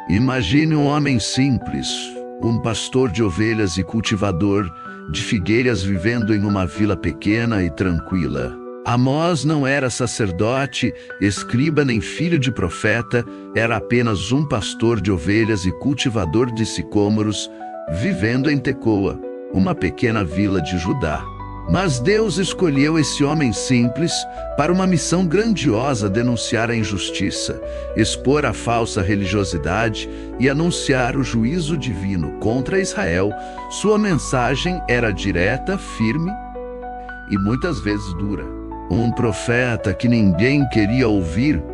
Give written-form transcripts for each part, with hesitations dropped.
Imagine um homem simples, um pastor de ovelhas e cultivador de figueiras vivendo em uma vila pequena e tranquila. Amós não era sacerdote, escriba nem filho de profeta, era apenas um pastor de ovelhas e cultivador de sicômoros, vivendo em Tecoa, uma pequena vila de Judá. Mas Deus escolheu esse homem simples para uma missão grandiosa: denunciar a injustiça, expor a falsa religiosidade e anunciar o juízo divino contra Israel. Sua mensagem era direta, firme e muitas vezes dura. Um profeta que ninguém queria ouvir,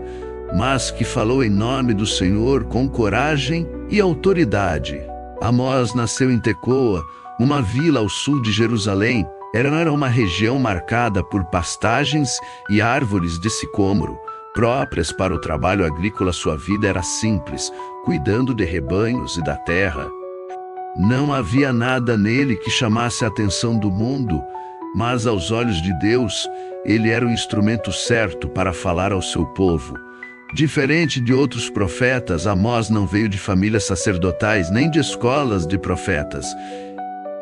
mas que falou em nome do Senhor com coragem e autoridade. Amós nasceu em Tecoa, uma vila ao sul de Jerusalém. Era uma região marcada por pastagens e árvores de sicômoro, próprias para o trabalho agrícola. Sua vida era simples, cuidando de rebanhos e da terra. Não havia nada nele que chamasse a atenção do mundo, mas aos olhos de Deus, ele era o instrumento certo para falar ao seu povo. Diferente de outros profetas, Amós não veio de famílias sacerdotais nem de escolas de profetas.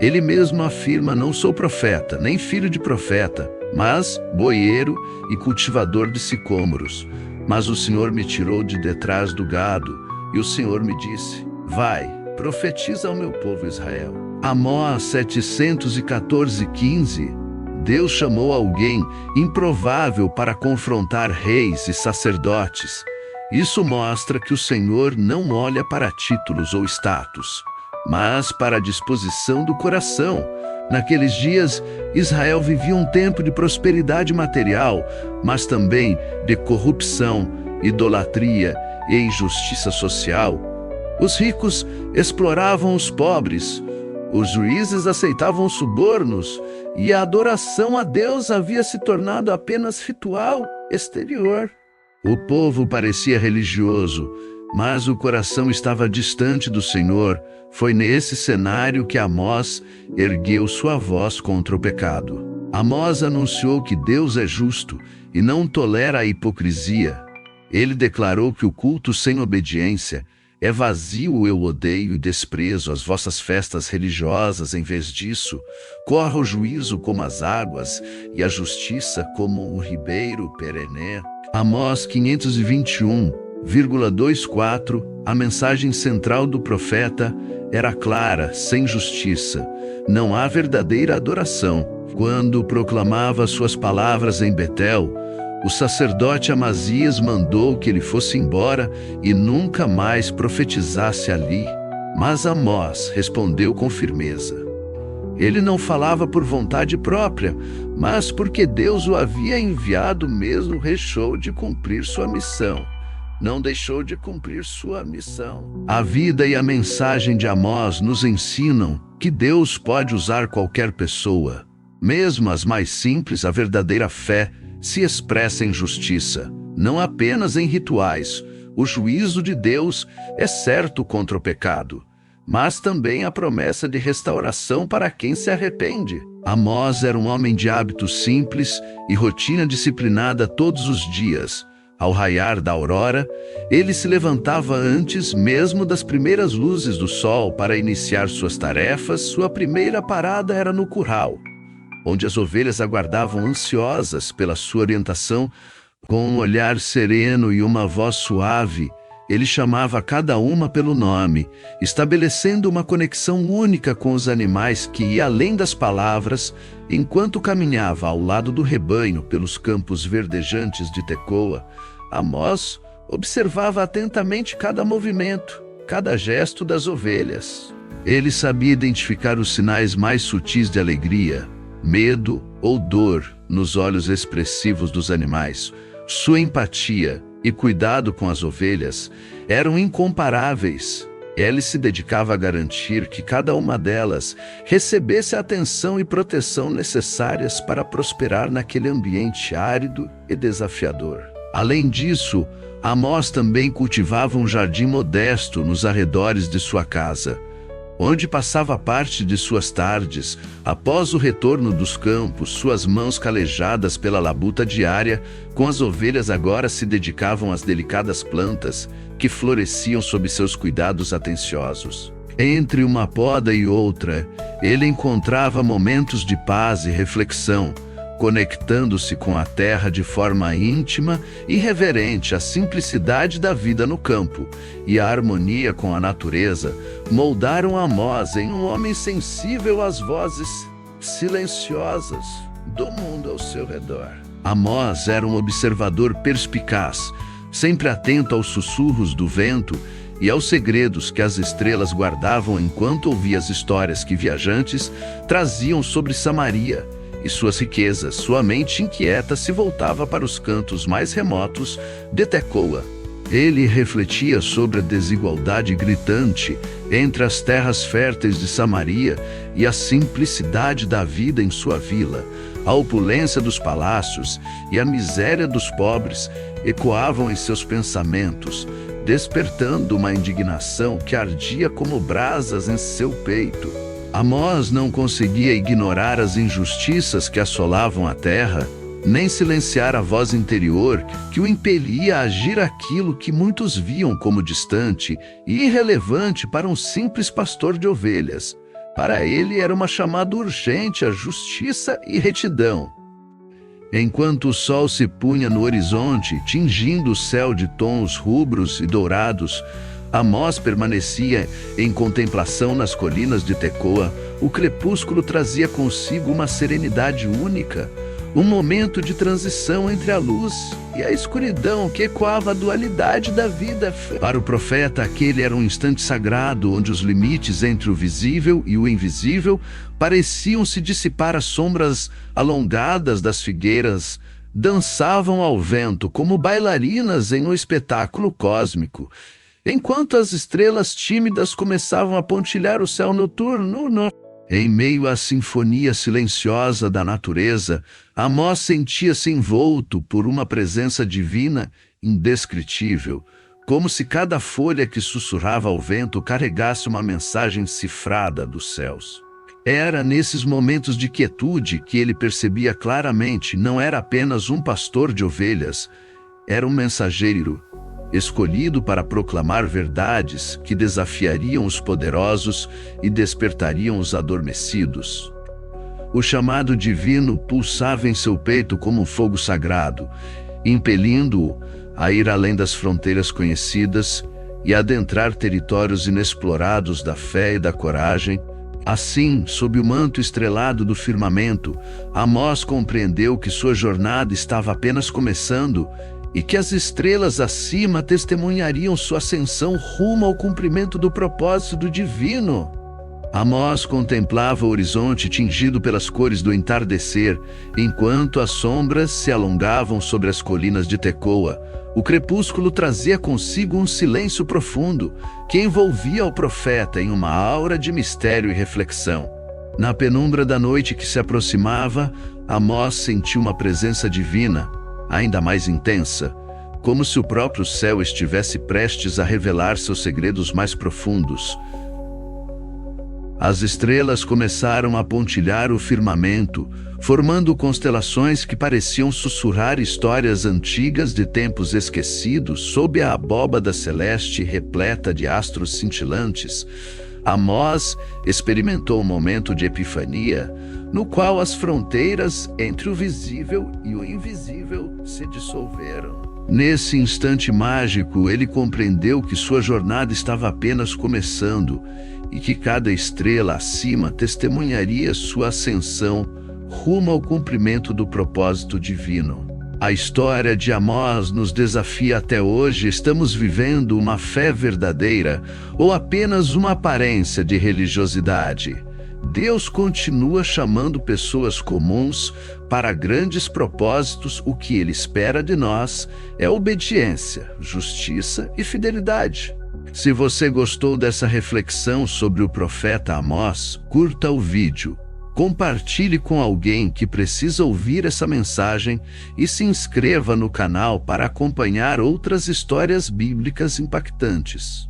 Ele mesmo afirma: não sou profeta, nem filho de profeta, mas boieiro e cultivador de sicômoros. Mas o Senhor me tirou de detrás do gado, e o Senhor me disse: vai, profetiza ao meu povo Israel. Amós 714:15. Deus chamou alguém improvável para confrontar reis e sacerdotes. Isso mostra que o Senhor não olha para títulos ou status, mas para a disposição do coração. Naqueles dias, Israel vivia um tempo de prosperidade material, mas também de corrupção, idolatria e injustiça social. Os ricos exploravam os pobres, os juízes aceitavam subornos, e a adoração a Deus havia se tornado apenas ritual exterior. O povo parecia religioso, mas o coração estava distante do Senhor. Foi nesse cenário que Amós ergueu sua voz contra o pecado. Amós anunciou que Deus é justo e não tolera a hipocrisia. Ele declarou que o culto sem obediência é vazio. Eu odeio e desprezo as vossas festas religiosas. Em vez disso, corra o juízo como as águas e a justiça como um ribeiro perene. Amós 521,24. A mensagem central do profeta era clara: sem justiça não há verdadeira adoração. Quando proclamava suas palavras em Betel, o sacerdote Amazias mandou que ele fosse embora e nunca mais profetizasse ali. Mas Amós respondeu com firmeza. Ele não falava por vontade própria, mas porque Deus o havia enviado. Mesmo deixou de cumprir sua missão. Não deixou de cumprir sua missão. A vida e a mensagem de Amós nos ensinam que Deus pode usar qualquer pessoa, mesmo as mais simples. A verdadeira fé se expressa em justiça, não apenas em rituais. O juízo de Deus é certo contra o pecado, mas também a promessa de restauração para quem se arrepende. Amós era um homem de hábitos simples e rotina disciplinada todos os dias. Ao raiar da aurora, ele se levantava antes mesmo das primeiras luzes do sol para iniciar suas tarefas. Sua primeira parada era no curral, onde as ovelhas aguardavam ansiosas pela sua orientação. Com um olhar sereno e uma voz suave, ele chamava cada uma pelo nome, estabelecendo uma conexão única com os animais que ia além das palavras. Enquanto caminhava ao lado do rebanho pelos campos verdejantes de Tecoa, Amós observava atentamente cada movimento, cada gesto das ovelhas. Ele sabia identificar os sinais mais sutis de alegria, medo ou dor nos olhos expressivos dos animais. Sua empatia e cuidado com as ovelhas eram incomparáveis. Ele se dedicava a garantir que cada uma delas recebesse a atenção e proteção necessárias para prosperar naquele ambiente árido e desafiador. Além disso, Amós também cultivava um jardim modesto nos arredores de sua casa. onde passava parte de suas tardes, após o retorno dos campos, suas mãos calejadas pela labuta diária, com as ovelhas agora se dedicavam às delicadas plantas que floresciam sob seus cuidados atenciosos. Entre uma poda e outra, ele encontrava momentos de paz e reflexão, conectando-se com a terra de forma íntima e reverente. A simplicidade da vida no campo e a harmonia com a natureza moldaram Amós em um homem sensível às vozes silenciosas do mundo ao seu redor. Amós era um observador perspicaz, sempre atento aos sussurros do vento e aos segredos que as estrelas guardavam enquanto ouvia as histórias que viajantes traziam sobre Samaria e suas riquezas. Sua mente inquieta se voltava para os cantos mais remotos de Tecoa. Ele refletia sobre a desigualdade gritante entre as terras férteis de Samaria e a simplicidade da vida em sua vila. A opulência dos palácios e a miséria dos pobres ecoavam em seus pensamentos, despertando uma indignação que ardia como brasas em seu peito. Amós não conseguia ignorar as injustiças que assolavam a terra, nem silenciar a voz interior que o impelia a agir aquilo que muitos viam como distante e irrelevante para um simples pastor de ovelhas. Para ele era uma chamada urgente à justiça e retidão. Enquanto o sol se punha no horizonte, tingindo o céu de tons rubros e dourados, Amós permanecia em contemplação nas colinas de Tecoa. O crepúsculo trazia consigo uma serenidade única, um momento de transição entre a luz e a escuridão que ecoava a dualidade da vida. Para o profeta, aquele era um instante sagrado, onde os limites entre o visível e o invisível pareciam se dissipar. As sombras alongadas das figueiras dançavam ao vento como bailarinas em um espetáculo cósmico, enquanto as estrelas tímidas começavam a pontilhar o céu noturno. Em meio à sinfonia silenciosa da natureza, Amós sentia-se envolto por uma presença divina indescritível, como se cada folha que sussurrava ao vento carregasse uma mensagem cifrada dos céus. Era nesses momentos de quietude que ele percebia claramente: não era apenas um pastor de ovelhas, era um mensageiro escolhido para proclamar verdades que desafiariam os poderosos e despertariam os adormecidos. O chamado divino pulsava em seu peito como um fogo sagrado, impelindo-o a ir além das fronteiras conhecidas e adentrar territórios inexplorados da fé e da coragem. Assim, sob o manto estrelado do firmamento, Amós compreendeu que sua jornada estava apenas começando e que as estrelas acima testemunhariam sua ascensão rumo ao cumprimento do propósito divino. Amós contemplava o horizonte tingido pelas cores do entardecer, enquanto as sombras se alongavam sobre as colinas de Tecoa. O crepúsculo trazia consigo um silêncio profundo que envolvia o profeta em uma aura de mistério e reflexão. Na penumbra da noite que se aproximava, Amós sentiu uma presença divina, ainda mais intensa, como se o próprio céu estivesse prestes a revelar seus segredos mais profundos. As estrelas começaram a pontilhar o firmamento, formando constelações que pareciam sussurrar histórias antigas de tempos esquecidos. Sob a abóbada celeste repleta de astros cintilantes, Amós experimentou um momento de epifania, no qual as fronteiras entre o visível e o invisível se dissolveram. Nesse instante mágico, ele compreendeu que sua jornada estava apenas começando e que cada estrela acima testemunharia sua ascensão rumo ao cumprimento do propósito divino. A história de Amós nos desafia até hoje. Estamos vivendo uma fé verdadeira ou apenas uma aparência de religiosidade? Deus continua chamando pessoas comuns para grandes propósitos. O que Ele espera de nós é obediência, justiça e fidelidade. Se você gostou dessa reflexão sobre o profeta Amós, curta o vídeo, compartilhe com alguém que precisa ouvir essa mensagem e se inscreva no canal para acompanhar outras histórias bíblicas impactantes.